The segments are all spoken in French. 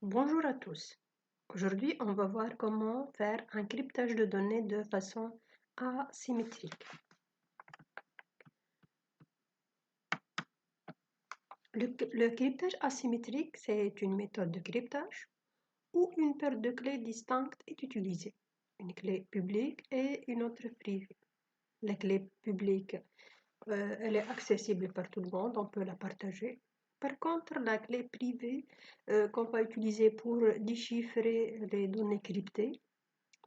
Bonjour à tous. Aujourd'hui, on va voir comment faire un cryptage de données de façon asymétrique. Le cryptage asymétrique, c'est une méthode de cryptage où une paire de clés distinctes est utilisée. Une clé publique et une autre privée. La clé publique, elle est accessible par tout le monde, on peut la partager. Par contre, la clé privée qu'on va utiliser pour déchiffrer les données cryptées,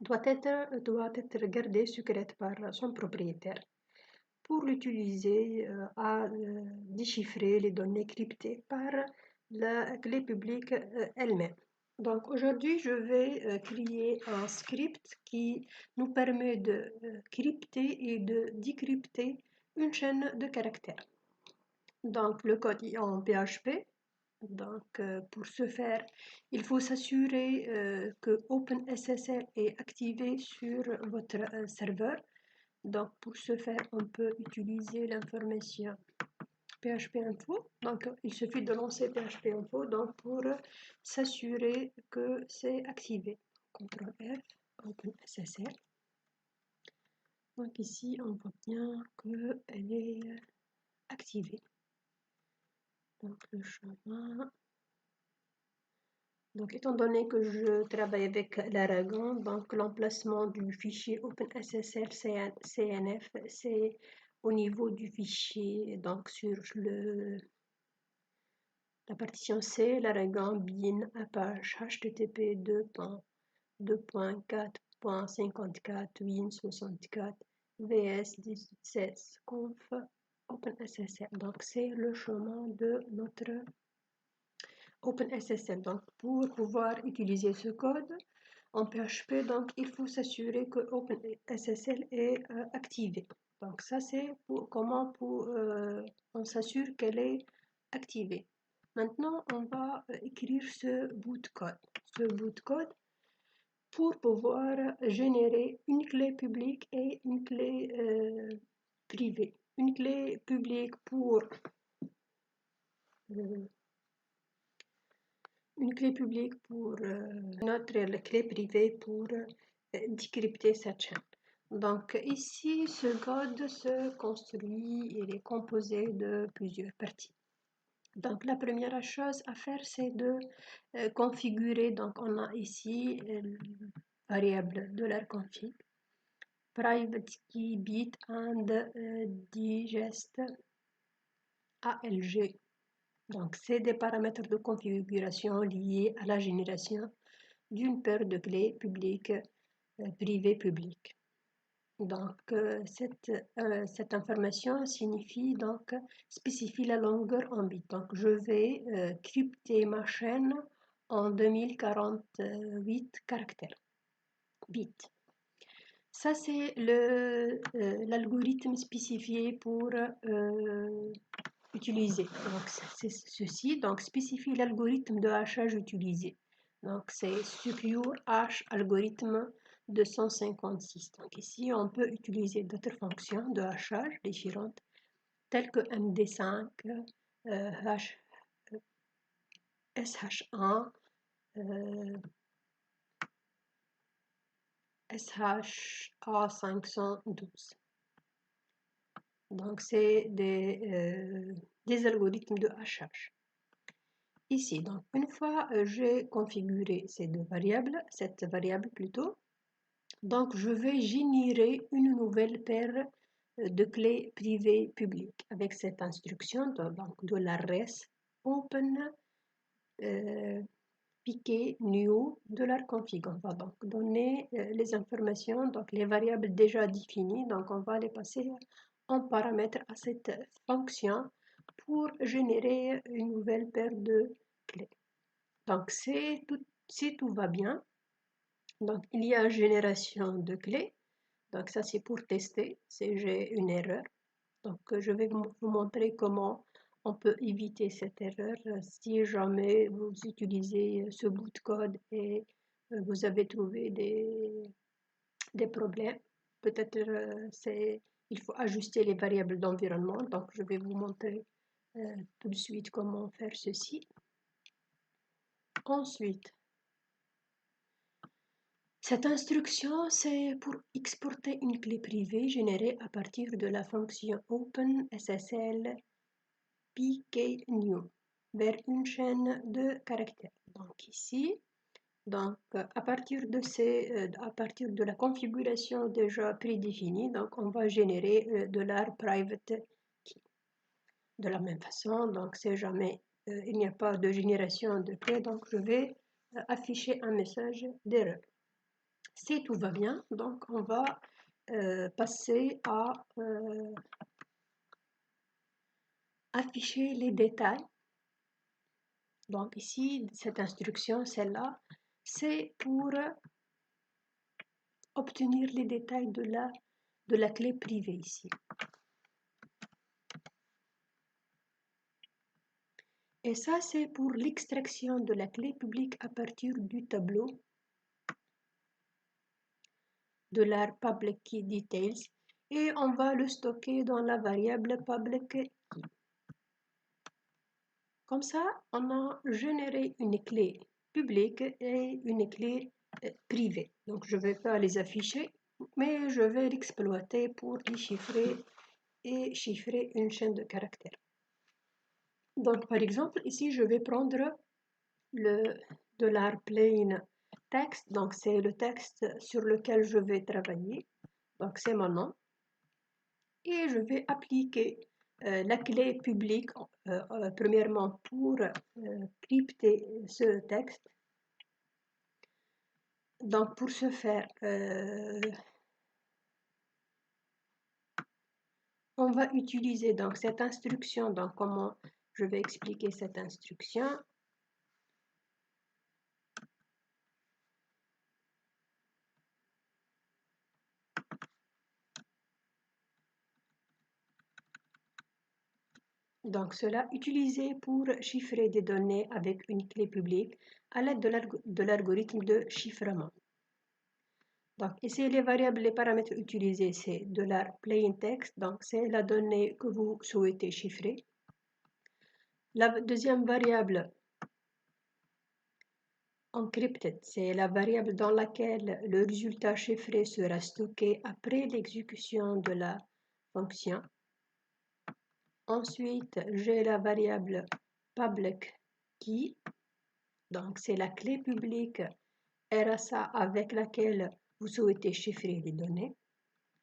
doit être gardée secrète par son propriétaire pour l'utiliser à déchiffrer les données cryptées par la clé publique elle-même. Donc aujourd'hui, je vais créer un script qui nous permet de crypter et de décrypter une chaîne de caractères. Donc le code est en PHP. Donc, pour ce faire, il faut s'assurer que OpenSSL est activé sur votre serveur. Donc, pour ce faire, on peut utiliser l'information PHP Info. Donc, il suffit de lancer PHP Info donc, pour s'assurer que c'est activé. CTRL F, OpenSSL. Donc, ici, on voit bien qu'elle est activée. Donc, le chemin. Donc, étant donné que je travaille avec l'Aragon, donc l'emplacement du fichier OpenSSL CNF, c'est au niveau du fichier, donc sur la partition C, l'Aragon bin Apache HTTP 2.4.54 Win64 VS 17 conf OpenSSL. Donc, c'est le chemin de notre OpenSSL. Donc, pour pouvoir utiliser ce code en PHP, donc, il faut s'assurer que OpenSSL est activé. Donc, ça, c'est comment on s'assure qu'elle est activée. Maintenant, on va écrire ce bout de code. Ce bout de code pour pouvoir générer une clé publique et une clé privée. Une clé publique pour une clé publique pour notre clé privée pour décrypter cette chaîne. Donc ici, ce code se construit, il est composé de plusieurs parties. Donc la première chose à faire, c'est de configurer. Donc on a ici variable $config, private key bit and digest ALG. Donc, c'est des paramètres de configuration liés à la génération d'une paire de clés publiques, privées, publiques. Donc, cette information signifie donc spécifie la longueur en bits. Donc, je vais crypter ma chaîne en 2048 caractères, bits. Ça, c'est l'algorithme spécifié pour utiliser. Donc, c'est ceci. Donc, spécifie l'algorithme de hachage utilisé. Donc, c'est Secure Hash Algorithme 256. Donc, ici, on peut utiliser d'autres fonctions de hachage différentes, telles que MD5, SH1, SHA512. Donc, c'est des algorithmes de hachage. Ici, donc, une fois j'ai configuré cette variable plutôt, donc je vais générer une nouvelle paire de clés privées publiques avec cette instruction donc de res open piqué new $config. On va donc donner les informations, donc les variables déjà définies, donc on va les passer en paramètre à cette fonction pour générer une nouvelle paire de clés. Donc si tout va bien, donc il y a génération de clés. Donc ça c'est pour tester si j'ai une erreur. Donc je vais vous montrer comment on peut éviter cette erreur si jamais vous utilisez ce bout de code et vous avez trouvé des problèmes. Peut-être il faut ajuster les variables d'environnement. Donc je vais vous montrer tout de suite comment faire ceci. Ensuite, cette instruction, c'est pour exporter une clé privée générée à partir de la fonction OpenSSL pknew vers une chaîne de caractères. Donc ici, à partir de la configuration déjà prédéfinie, donc on va générer $private key. De la même façon, donc si jamais il n'y a pas de génération de clé, donc je vais afficher un message d'erreur. Si tout va bien, donc on va passer à afficher les détails. Donc ici, cette instruction, celle-là, c'est pour obtenir les détails de la clé privée ici. Et ça, c'est pour l'extraction de la clé publique à partir du tableau de public key details et on va le stocker dans la variable public key. Comme ça, on a généré une clé publique et une clé privée. Donc, je ne vais pas les afficher, mais je vais l'exploiter pour déchiffrer et chiffrer une chaîne de caractères. Donc, par exemple, ici, je vais prendre le $plain text. Donc, c'est le texte sur lequel je vais travailler. Donc, c'est mon nom. Et je vais appliquer la clé publique, premièrement, pour crypter ce texte. Donc, pour ce faire, on va utiliser donc cette instruction. Donc, comment je vais expliquer cette instruction? Donc, cela utilisé pour chiffrer des données avec une clé publique à l'aide de l'algorithme de chiffrement. Donc, ici, les variables, les paramètres utilisés, c'est $plain text, donc c'est la donnée que vous souhaitez chiffrer. La deuxième variable encrypted, c'est la variable dans laquelle le résultat chiffré sera stocké après l'exécution de la fonction. Ensuite, j'ai la variable public key, donc c'est la clé publique RSA avec laquelle vous souhaitez chiffrer les données.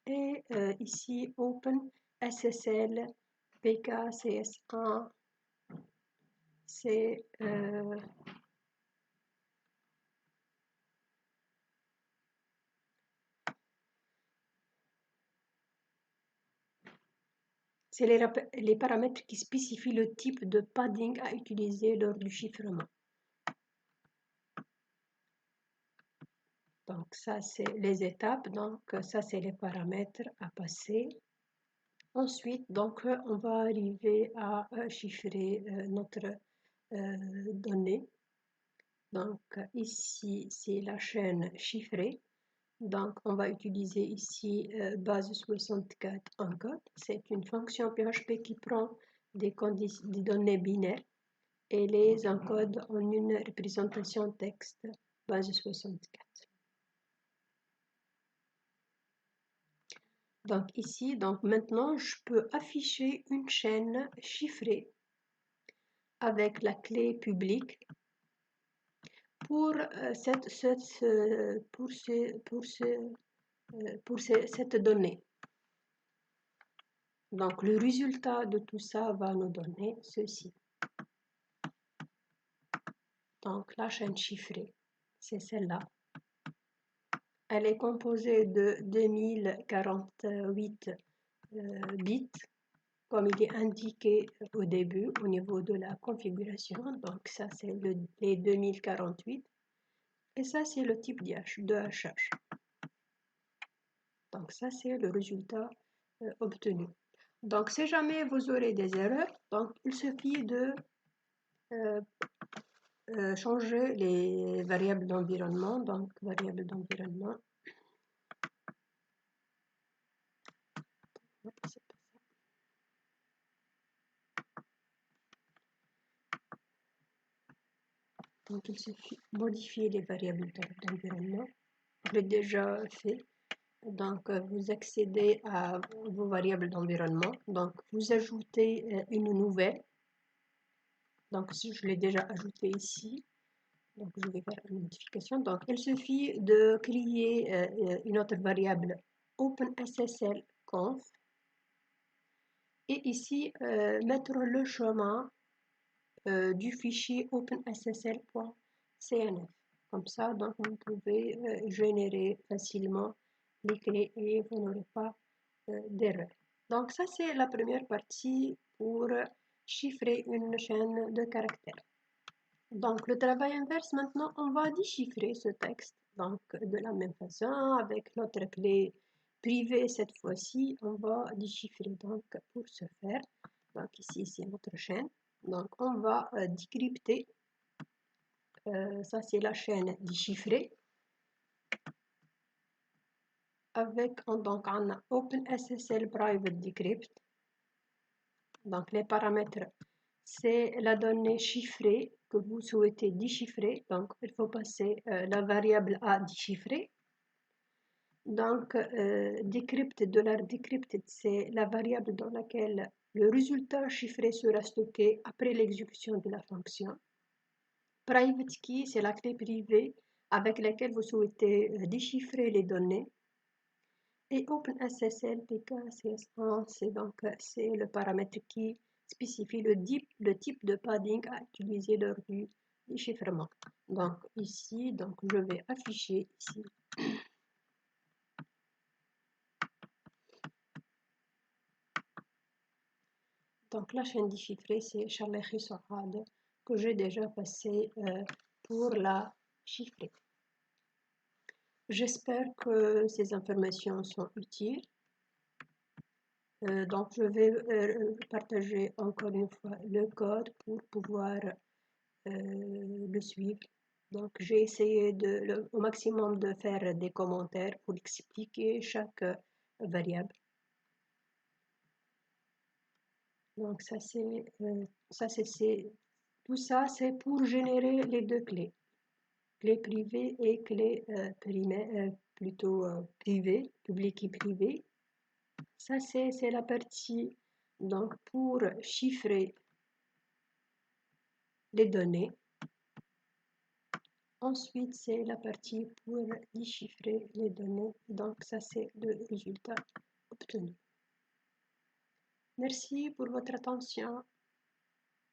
Et ici, OpenSSL PKCS1, c'est les paramètres qui spécifient le type de padding à utiliser lors du chiffrement. Donc ça, c'est les étapes. Donc ça, c'est les paramètres à passer. Ensuite, donc, on va arriver à chiffrer notre donnée. Donc ici, c'est la chaîne chiffrée. Donc, on va utiliser ici base 64 encode. C'est une fonction PHP qui prend des données binaires et les encode en une représentation texte base 64. Donc ici, donc maintenant, je peux afficher une chaîne chiffrée avec la clé publique pour, cette donnée. Donc le résultat de tout ça va nous donner ceci. Donc la chaîne chiffrée, c'est celle-là. Elle est composée de 2048 bits, comme il est indiqué au début au niveau de la configuration. Donc ça, c'est les 2048. Et ça, c'est le type de hachage. Donc ça, c'est le résultat obtenu. Donc si jamais vous aurez des erreurs, donc il suffit de changer les variables d'environnement. Donc variables d'environnement. Donc, il suffit de modifier les variables d'environnement. Je l'ai déjà fait. Donc, vous accédez à vos variables d'environnement. Donc, vous ajoutez une nouvelle. Donc, je l'ai déjà ajouté ici. Donc, je vais faire une modification. Donc, il suffit de créer une autre variable OpenSSL-conf. Et ici, mettre le chemin du fichier openssl.cnf. Comme ça, donc, vous pouvez générer facilement les clés et vous n'aurez pas d'erreur. Donc, ça, c'est la première partie pour chiffrer une chaîne de caractères. Donc, le travail inverse, maintenant, on va déchiffrer ce texte. Donc, de la même façon, avec notre clé privée, cette fois-ci, on va déchiffrer. Donc, pour ce faire, donc ici, c'est notre chaîne. Donc, on va décrypter. Ça, c'est la chaîne déchiffrée. Avec, donc, on a OpenSSL Private Decrypt. Donc, les paramètres, c'est la donnée chiffrée que vous souhaitez déchiffrer. Donc, il faut passer la variable à déchiffrer. Donc, decrypted, $decrypted, c'est la variable dans laquelle le résultat chiffré sera stocké après l'exécution de la fonction. Private key, c'est la clé privée avec laquelle vous souhaitez déchiffrer les données. Et OpenSSL PKCS1, c'est le paramètre qui spécifie le type de padding à utiliser lors du déchiffrement. Donc ici, donc je vais afficher ici. Donc la chaîne déchiffrée, c'est Charles Sohad que j'ai déjà passé pour la chiffrer. J'espère que ces informations sont utiles. Donc je vais partager encore une fois le code pour pouvoir le suivre. Donc j'ai essayé au maximum de faire des commentaires pour expliquer chaque variable. Donc tout ça c'est pour générer les deux clés, clé privée et clé privée, publique et privée. Ça c'est la partie donc pour chiffrer les données. Ensuite, c'est la partie pour déchiffrer les données. Donc, ça, c'est le résultat obtenu. Merci pour votre attention.